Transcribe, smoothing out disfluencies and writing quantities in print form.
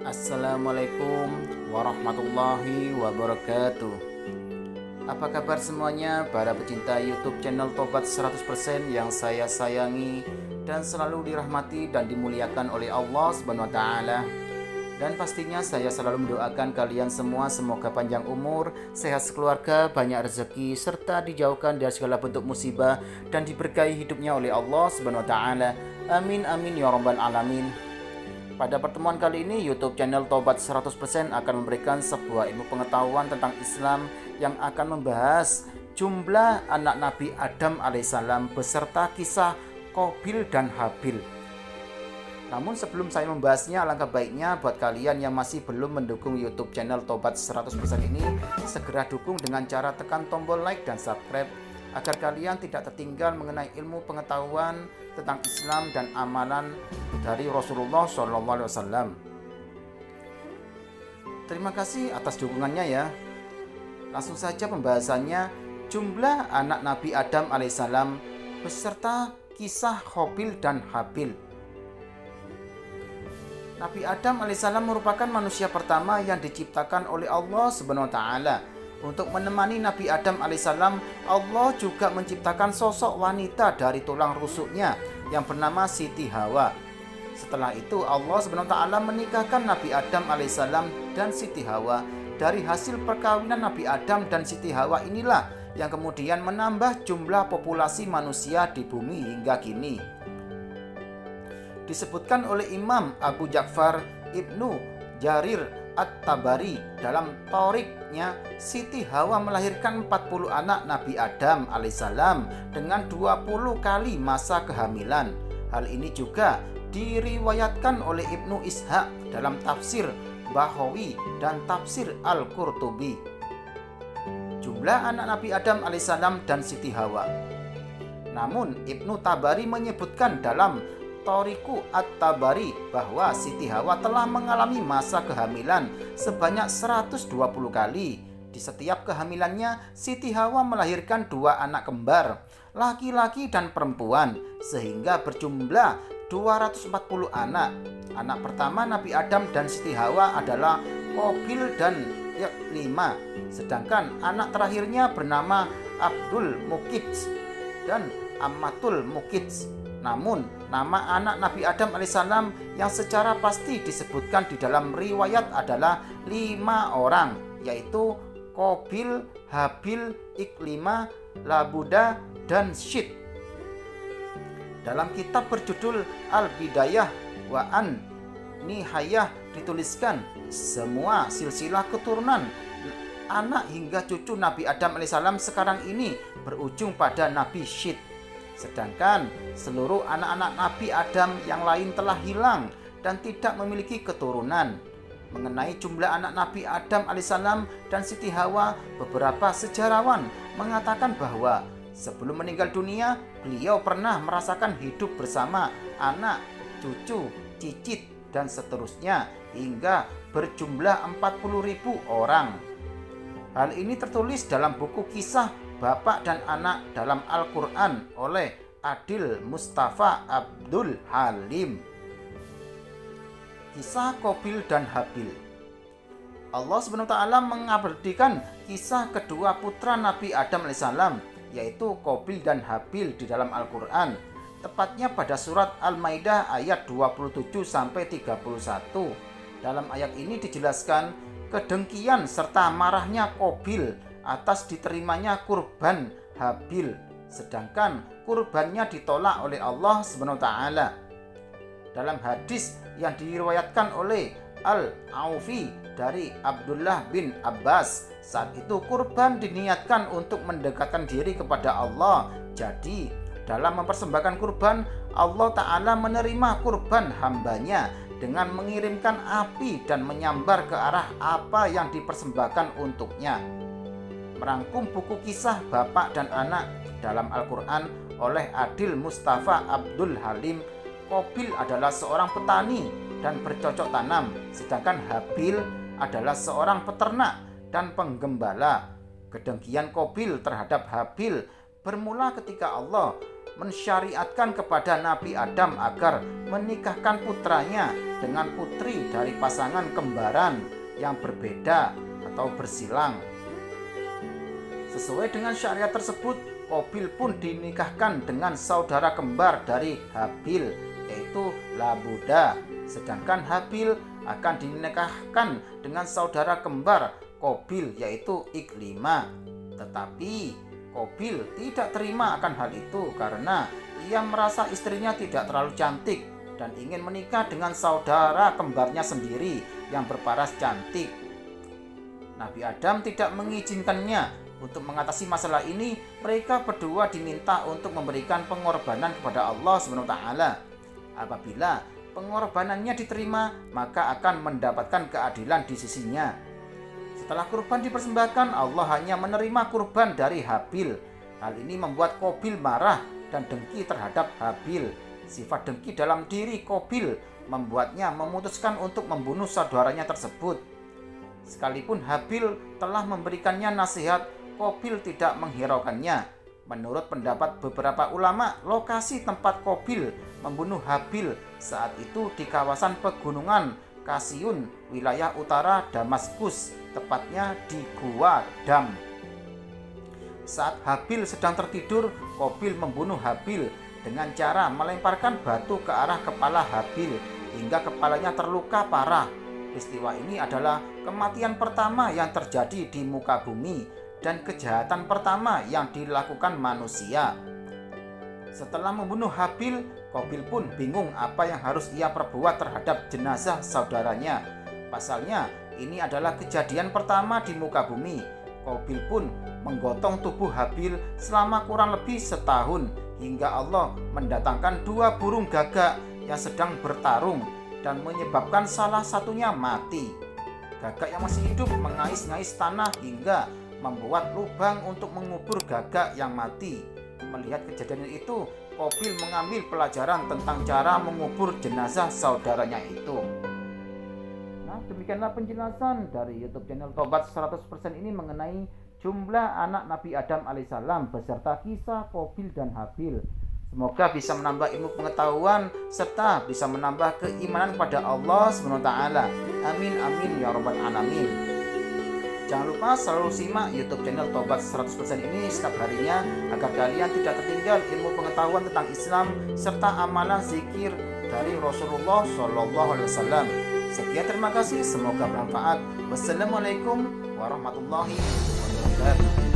Assalamualaikum warahmatullahi wabarakatuh. Apa kabar semuanya para pecinta YouTube channel Tobat 100% yang saya sayangi dan selalu dirahmati dan dimuliakan oleh Allah Subhanahu wa taala. Dan pastinya saya selalu mendoakan kalian semua semoga panjang umur, sehat sekeluarga, banyak rezeki serta dijauhkan dari segala bentuk musibah dan diberkahi hidupnya oleh Allah Subhanahu wa taala. Amin amin ya rabbal alamin. Pada pertemuan kali ini, YouTube channel Tobat 100% akan memberikan sebuah ilmu pengetahuan tentang Islam yang akan membahas jumlah anak Nabi Adam alaihissalam beserta kisah Qabil dan Habil. Namun sebelum saya membahasnya, alangkah baiknya buat kalian yang masih belum mendukung YouTube channel Tobat 100% ini, segera dukung dengan cara tekan tombol like dan subscribe agar kalian tidak tertinggal mengenai ilmu pengetahuan tentang Islam dan amalan dari Rasulullah SAW. Terima kasih atas dukungannya ya. Langsung saja pembahasannya, jumlah anak Nabi Adam alaihissalam beserta kisah Qabil dan Habil. Nabi Adam alaihissalam merupakan manusia pertama yang diciptakan oleh Allah Subhanahu wa taala. Untuk menemani Nabi Adam alaihissalam, Allah juga menciptakan sosok wanita dari tulang rusuknya yang bernama Siti Hawa. Setelah itu Allah Subhanahu wa taala menikahkan Nabi Adam alaihissalam dan Siti Hawa. Dari hasil perkawinan Nabi Adam dan Siti Hawa inilah yang kemudian menambah jumlah populasi manusia di bumi hingga kini. Disebutkan oleh Imam Abu Ja'far Ibnu Jarir At-Tabari dalam Thoriknya, Siti Hawa melahirkan 40 anak Nabi Adam alaihissalam dengan 20 kali masa kehamilan. Hal ini juga diriwayatkan oleh Ibnu Ishaq dalam tafsir Bahawi dan tafsir Al-Qurtubi. Jumlah anak Nabi Adam alaihissalam dan Siti Hawa. Namun Ibnu Tabari menyebutkan dalam Thoriku At-Tabari bahwa Siti Hawa telah mengalami masa kehamilan sebanyak 120 kali. Di setiap kehamilannya, Siti Hawa melahirkan 2 anak kembar, laki-laki dan perempuan, sehingga berjumlah 240 anak. Anak pertama Nabi Adam dan Siti Hawa adalah Qabil dan Iklima, sedangkan anak terakhirnya bernama Abdul Muqits dan Ammatul Muqits. Namun, nama anak Nabi Adam alaihissalam yang secara pasti disebutkan di dalam riwayat adalah 5 orang, yaitu Qabil, Habil, Iklima, Labuda, dan Syid. Dalam kitab berjudul Al-Bidayah wa An-Nihayah dituliskan, semua silsilah keturunan anak hingga cucu Nabi Adam alaihissalam sekarang ini berujung pada Nabi Syid. Sedangkan seluruh anak-anak Nabi Adam yang lain telah hilang dan tidak memiliki keturunan. Mengenai jumlah anak Nabi Adam alaihissalam dan Siti Hawa, beberapa sejarawan mengatakan bahwa sebelum meninggal dunia, beliau pernah merasakan hidup bersama anak, cucu, cicit, dan seterusnya hingga berjumlah 40.000 orang. Hal ini tertulis dalam buku kisah Bapak dan Anak dalam Al-Quran oleh Adil Mustafa Abdul Halim. Kisah Qabil dan Habil. Allah SWT mengabadikan kisah kedua putra Nabi Adam alaihissalam, yaitu Qabil dan Habil di dalam Al-Quran, tepatnya pada surat Al-Maidah ayat 27-31. Dalam ayat ini dijelaskan kedengkian serta marahnya Qabil atas diterimanya kurban Habil, sedangkan kurbannya ditolak oleh Allah SWT. Dalam hadis yang diriwayatkan oleh Al-Aufi dari Abdullah bin Abbas, saat itu kurban diniatkan untuk mendekatkan diri kepada Allah. Jadi dalam mempersembahkan kurban, Allah Ta'ala menerima kurban hambanya dengan mengirimkan api dan menyambar ke arah apa yang dipersembahkan untuknya. Merangkum buku kisah Bapak dan Anak dalam Al-Quran oleh Adil Mustafa Abdul Halim, Qabil adalah seorang petani dan bercocok tanam, sedangkan Habil adalah seorang peternak dan penggembala. Kedengkian Qabil terhadap Habil bermula ketika Allah mensyariatkan kepada Nabi Adam agar menikahkan putranya dengan putri dari pasangan kembaran yang berbeda atau bersilang. Sesuai dengan syariat tersebut, Qabil pun dinikahkan dengan saudara kembar dari Habil, yaitu Labuda. Sedangkan Habil akan dinikahkan dengan saudara kembar Qabil, yaitu Iklima. Tetapi Qabil tidak terima akan hal itu karena ia merasa istrinya tidak terlalu cantik dan ingin menikah dengan saudara kembarnya sendiri yang berparas cantik. Nabi Adam tidak mengizinkannya. Untuk mengatasi masalah ini, mereka berdua diminta untuk memberikan pengorbanan kepada Allah SWT. Apabila pengorbanannya diterima, maka akan mendapatkan keadilan di sisinya. Setelah kurban dipersembahkan, Allah hanya menerima kurban dari Habil. Hal ini membuat Qabil marah dan dengki terhadap Habil. Sifat dengki dalam diri Qabil membuatnya memutuskan untuk membunuh saudaranya tersebut. Sekalipun Habil telah memberikannya nasihat, Qabil tidak menghiraukannya. Menurut pendapat beberapa ulama, lokasi tempat Qabil membunuh Habil saat itu di kawasan pegunungan Kasiyun, wilayah utara Damaskus, tepatnya di Gua Dam. Saat Habil sedang tertidur, Qabil membunuh Habil dengan cara melemparkan batu ke arah kepala Habil hingga kepalanya terluka parah. Peristiwa ini adalah kematian pertama yang terjadi di muka bumi dan kejahatan pertama yang dilakukan manusia. Setelah membunuh Habil, Qabil pun bingung apa yang harus ia perbuat terhadap jenazah saudaranya. Pasalnya, ini adalah kejadian pertama di muka bumi. Qabil pun menggotong tubuh Habil selama kurang lebih setahun hingga Allah mendatangkan 2 burung gagak yang sedang bertarung dan menyebabkan salah satunya mati. Gagak yang masih hidup mengais-ngais tanah hingga membuat lubang untuk mengubur gagak yang mati. Melihat kejadian itu, Qabil mengambil pelajaran tentang cara mengubur jenazah saudaranya itu. Nah, demikianlah penjelasan dari YouTube channel Tobat 100% ini mengenai jumlah anak Nabi Adam alaihissalam beserta kisah Qabil dan Habil. Semoga bisa menambah ilmu pengetahuan serta bisa menambah keimanan kepada Allah SWT. Amin amin ya rabbal alamin. Jangan lupa selalu simak YouTube channel Tobat 100% ini setiap harinya agar kalian tidak tertinggal ilmu pengetahuan tentang Islam serta amalan zikir dari Rasulullah SAW. Sekian, terima kasih, semoga bermanfaat. Wassalamualaikum warahmatullahi wabarakatuh.